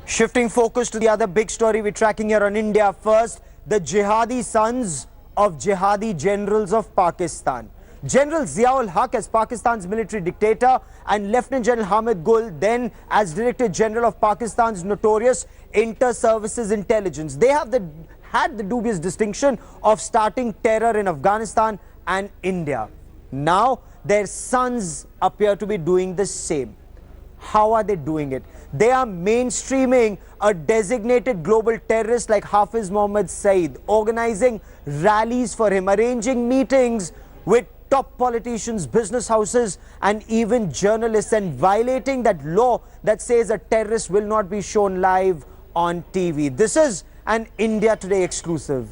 Shifting focus to the other big story we're tracking here on India First, the jihadi sons of jihadi generals of Pakistan. General Zia-ul Haq as Pakistan's military dictator and Lieutenant General Hamid Gul then as Director General of Pakistan's notorious Inter-Services Intelligence. They have had the dubious distinction of starting terror in Afghanistan and India. Now their sons appear to be doing the same. How are they doing it? They are mainstreaming a designated global terrorist like Hafiz Mohammed Saeed, organizing rallies for him, arranging meetings with top politicians, business houses, and even journalists, and violating that law that says a terrorist will not be shown live on TV. This is an India Today exclusive.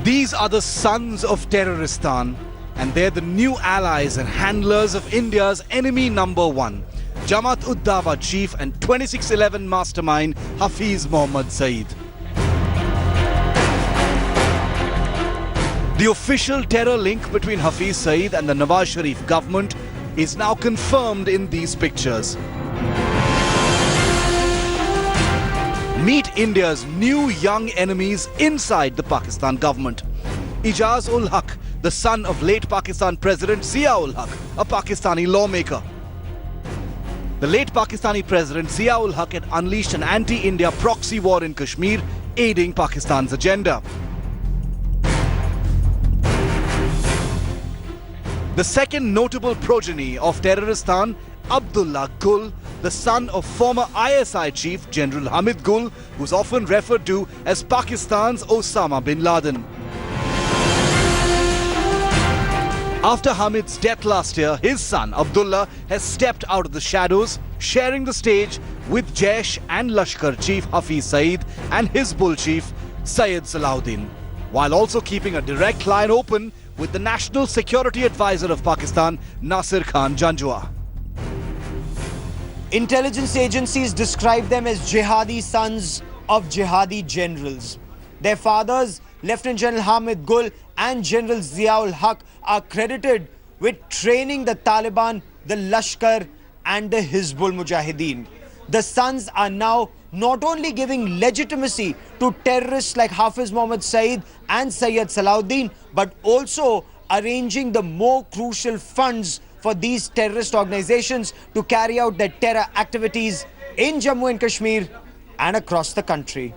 These are the sons of Terroristan, and they're the new allies and handlers of India's enemy number one, Jamaat-ud-Dawa chief and 2611 mastermind Hafiz Mohammed Saeed. The official terror link between Hafiz Saeed and the Nawaz Sharif government is now confirmed in these pictures. Meet India's new young enemies inside the Pakistan government. Ijaz-ul-Haq, the son of late Pakistan President Zia-ul-Haq, a Pakistani lawmaker. The late Pakistani President Zia-ul-Haq had unleashed an anti-India proxy war in Kashmir, aiding Pakistan's agenda. The second notable progeny of Terroristan, Abdullah Gul, the son of former ISI chief General Hamid Gul, who's often referred to as Pakistan's Osama bin Laden. After Hamid's death last year, his son Abdullah has stepped out of the shadows, sharing the stage with Jaish and Lashkar chief Hafiz Saeed and Hizbul chief Syed Salahuddin, while also keeping a direct line open with the National Security Advisor of Pakistan, Nasir Khan Janjua. Intelligence agencies describe them as jihadi sons of jihadi generals. Their fathers, Lieutenant General Hamid Gul and General Zia-ul-Haq, are credited with training the Taliban, the Lashkar and the Hizbul Mujahideen. The sons are now not only giving legitimacy to terrorists like Hafiz Mohammed Saeed and Syed Salahuddin, but also arranging the more crucial funds for these terrorist organizations to carry out their terror activities in Jammu and Kashmir and across the country.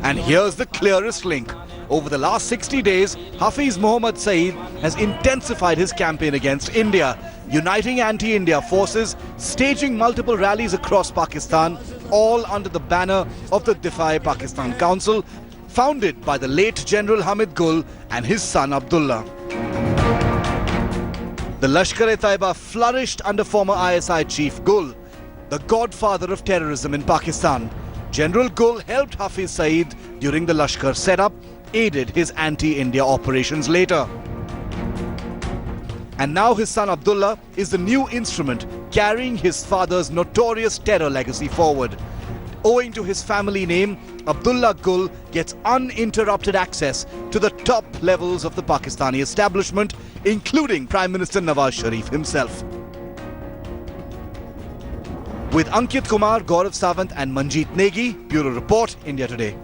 And here's the clearest link. Over the last 60 days, Hafiz Mohammed Saeed has intensified his campaign against India, uniting anti-India forces, staging multiple rallies across Pakistan, all under the banner of the Defy Pakistan Council, founded by the late General Hamid Gul and his son Abdullah. The Lashkar-e-Taiba flourished under former ISI chief Gul, the godfather of terrorism in Pakistan. General Gul helped Hafiz Saeed during the Lashkar setup, aided his anti-India operations later. And now his son Abdullah is the new instrument carrying his father's notorious terror legacy forward. Owing to his family name, Abdullah Gul gets uninterrupted access to the top levels of the Pakistani establishment, including Prime Minister Nawaz Sharif himself. With Ankit Kumar, Gaurav Sawant and Manjeet Negi, Bureau Report, India Today.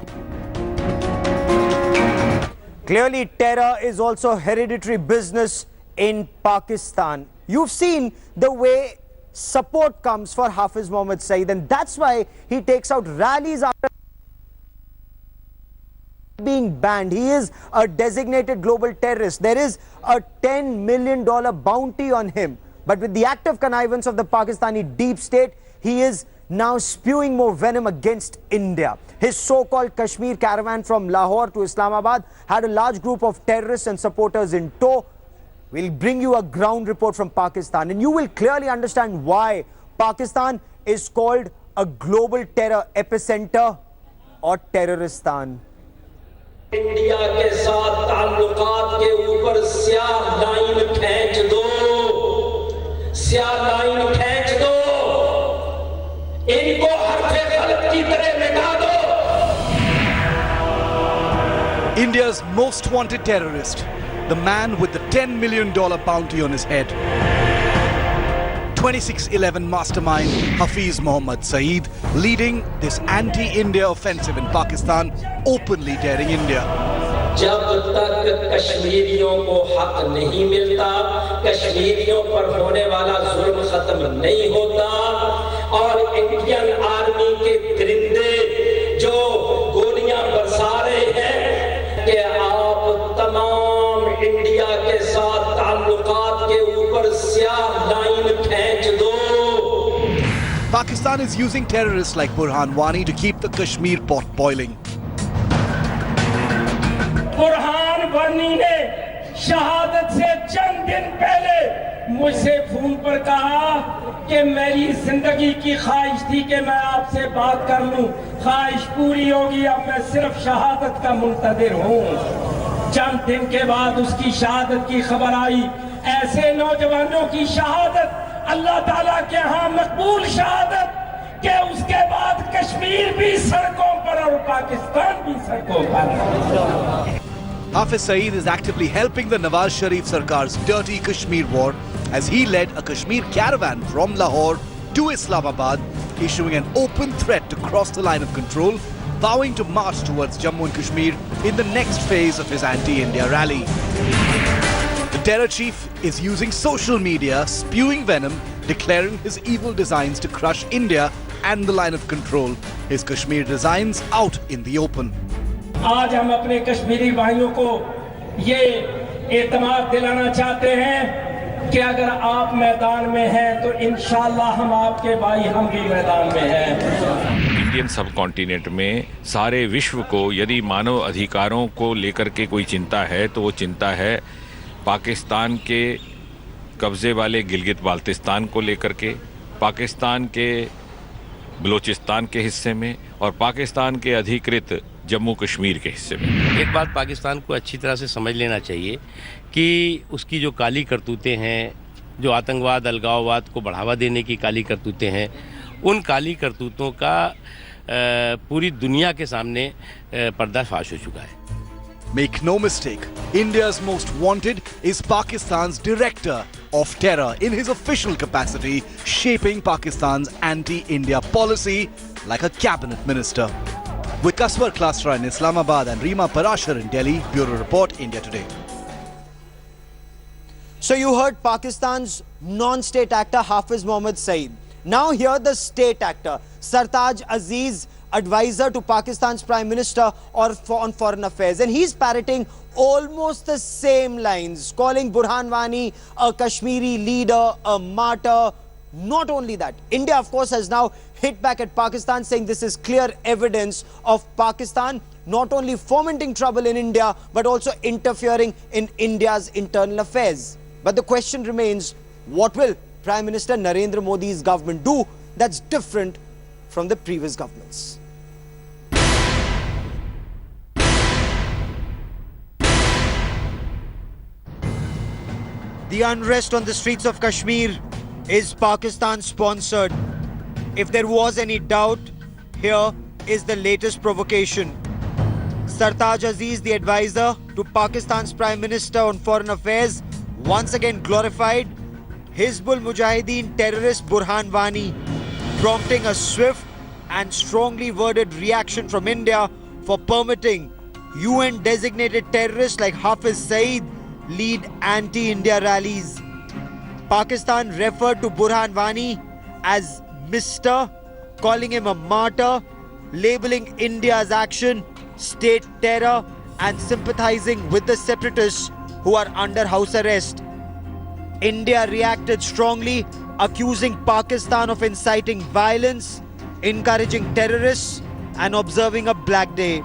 Clearly, terror is also hereditary business in Pakistan. You've seen the way support comes for Hafiz Mohammed Saeed, and that's why he takes out rallies after being banned. He is a designated global terrorist. There is a $10 million bounty on him. But with the active connivance of the Pakistani deep state, he is now spewing more venom against India. His so-called Kashmir caravan from Lahore to Islamabad had a large group of terrorists and supporters in tow. We'll bring you a ground report from Pakistan, and you will clearly understand why Pakistan is called a global terror epicenter or Terroristan. India के साथ ताल्लुकात के ऊपर स्याह line खींच दो, स्याह line खींच दो, इनको हर India's most wanted terrorist, the man with the $10 million bounty on his head. 26/11 mastermind Hafiz Mohammad Saeed leading this anti-India offensive in Pakistan, openly daring India. जब तक कश्मीरियों को हक नहीं मिलता, कश्मीरियों पर होने वाला जुल्म खत्म नहीं होता और इंडियन आर्मी के दरिंदे जो गोलियां बरसा रहे हैं कि आप तमाम इंडिया के साथ ताल्लुकात के ऊपर स्याह लाइन खींच दो. Pakistan is using terrorists like Burhan Wani to keep the Kashmir pot boiling. Burhan Wani ने शहादत से चंद दिन पहले मुझसे फोन पर कहा कि मेरी जिंदगी की ख्वाहिश थी कि मैं आपसे बात कर लूं, ख्वाहिश पूरी होगी, अब मैं सिर्फ शहादत का मुंतज़िर हूं. चंद दिन के बाद उसकी शहादत की खबर आई. ऐसे नौजवानों की शहादत अल्लाह ताला के यहाँ मकबूल शहादत कि उसके बाद कश्मीर भी सड़कों पर और पाकिस्तान भी सड़कों पर. Hafiz Saeed is actively helping the Nawaz Sharif Sarkar's dirty Kashmir war as he led a Kashmir caravan from Lahore to Islamabad, issuing an open threat to cross the line of control, vowing to march towards Jammu and Kashmir in the next phase of his anti-India rally. The terror chief is using social media, spewing venom, declaring his evil designs to crush India and the line of control, his Kashmir designs out in the open. आज हम अपने कश्मीरी भाइयों को ये एतमाद दिलाना चाहते हैं कि अगर आप मैदान में हैं तो इंशाअल्लाह हम आपके भाई, हम भी मैदान में हैं. इंडियन सब कॉन्टिनेंट में सारे विश्व को यदि मानव अधिकारों को लेकर के कोई चिंता है तो वो चिंता है पाकिस्तान के कब्जे वाले गिलगित बाल्तिस्तान को लेकर के, पाकिस्तान के बलूचिस्तान के हिस्से में और पाकिस्तान के अधिकृत जम्मू कश्मीर के हिस्से में. एक बात पाकिस्तान को अच्छी तरह से समझ लेना चाहिए कि उसकी जो काली करतूतें हैं, जो आतंकवाद अलगाववाद को बढ़ावा देने की काली करतूतें हैं, उन काली करतूतों का पूरी दुनिया के सामने पर्दाफाश हो चुका है. Make no mistake, India's most wanted is Pakistan's director of terror in his official capacity, shaping Pakistan's anti-India policy like a cabinet minister. With Kaswar Klastra in Islamabad and Reema Parashar in Delhi, Bureau Report, India Today. So you heard Pakistan's non-state actor Hafiz Mohammad Saeed. Now hear the state actor, Sartaj Aziz, advisor to Pakistan's Prime Minister on Foreign Affairs. And he's parroting almost the same lines, calling Burhan Wani a Kashmiri leader, a martyr. Not only that, India, of course, has now hit back at Pakistan, saying this is clear evidence of Pakistan not only fomenting trouble in India, but also interfering in India's internal affairs. But the question remains, what will Prime Minister Narendra Modi's government do that's different from the previous governments? The unrest on the streets of Kashmir is Pakistan sponsored. If there was any doubt, here is the latest provocation. Sartaj Aziz, the advisor to Pakistan's Prime Minister on Foreign Affairs, once again glorified Hizbul Mujahideen terrorist Burhan Wani, prompting a swift and strongly worded reaction from India for permitting UN designated terrorists like Hafiz Saeed lead anti-India rallies. Pakistan referred to Burhan Wani as Mr., calling him a martyr, labeling India's action state terror and sympathizing with the separatists who are under house arrest. India reacted strongly, accusing Pakistan of inciting violence, encouraging terrorists and observing a Black Day.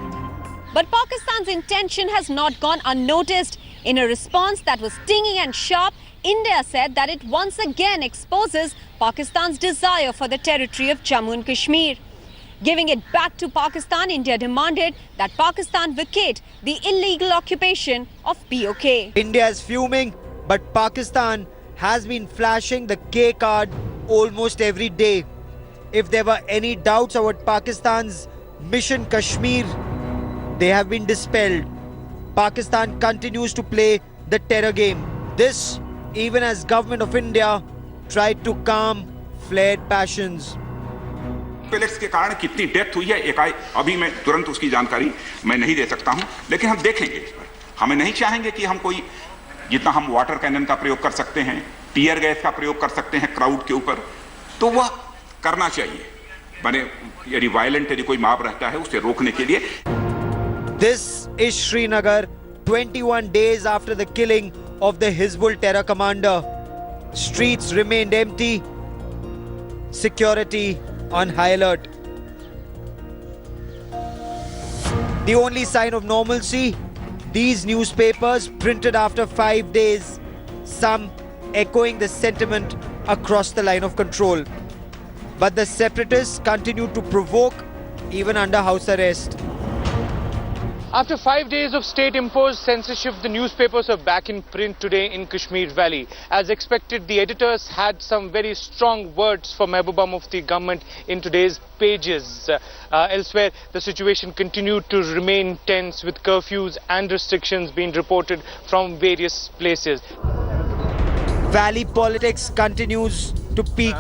But Pakistan's intention has not gone unnoticed. In a response that was stinging and sharp, India said that it once again exposes Pakistan's desire for the territory of Jammu and Kashmir. Giving it back to Pakistan, India demanded that Pakistan vacate the illegal occupation of POK. India is fuming, but Pakistan has been flashing the K card almost every day. If there were any doubts about Pakistan's mission Kashmir, they have been dispelled. Pakistan continues to play the terror game. This even as Government of India tried to calm flared passions. पेलेक्स के कारण कितनी death हुई है एकाएक अभी मैं तुरंत उसकी जानकारी मैं नहीं दे सकता हूं, लेकिन हम देखेंगे इस पर। हमें नहीं चाहेंगे कि हम कोई जितना हम वाटर कैनन का प्रयोग कर सकते हैं, टीयर गैस का प्रयोग कर सकते हैं क्राउड के ऊपर, तो वह करना चाहिए। माने यदि वायलेंट यदि कोई माप रहता है उसे रोकने के लिए। This is Srinagar 21 days after the killing of the Hizbul terror commander. Streets remained empty. Security on high alert. The only sign of normalcy, these newspapers printed after 5 days, some echoing the sentiment across the line of control. But the separatists continued to provoke even under house arrest. After 5 days of state-imposed censorship, the newspapers are back in print today in Kashmir Valley. As expected, the editors had some very strong words for Mehbooba Mufti government in today's pages. Elsewhere, the situation continued to remain tense with curfews and restrictions being reported from various places. Valley politics continues to peak.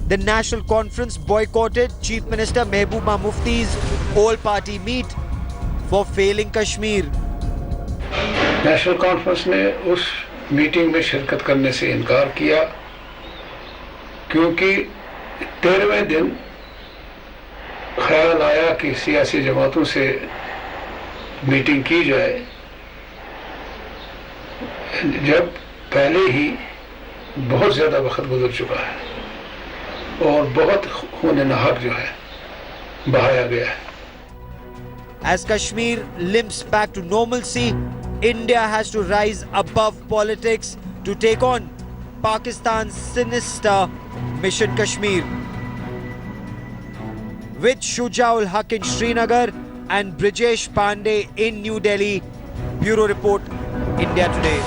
The National Conference boycotted Chief Minister Mehbooba Mufti's all-party meet for failing Kashmir. National conference ने उस meeting में शिरकत करने से इनकार किया क्योंकि 13वें दिन ख्याल आया कि सियासी जमातों से मीटिंग की जाए, जब पहले ही बहुत ज़्यादा वक्त गुजर चुका है और बहुत खून नहक जो है बहाया गया है। As Kashmir limps back to normalcy, India has to rise above politics to take on Pakistan's sinister Mission Kashmir. With Shujaul Haq in Srinagar and Brijesh Pandey in New Delhi, Bureau Report, India Today.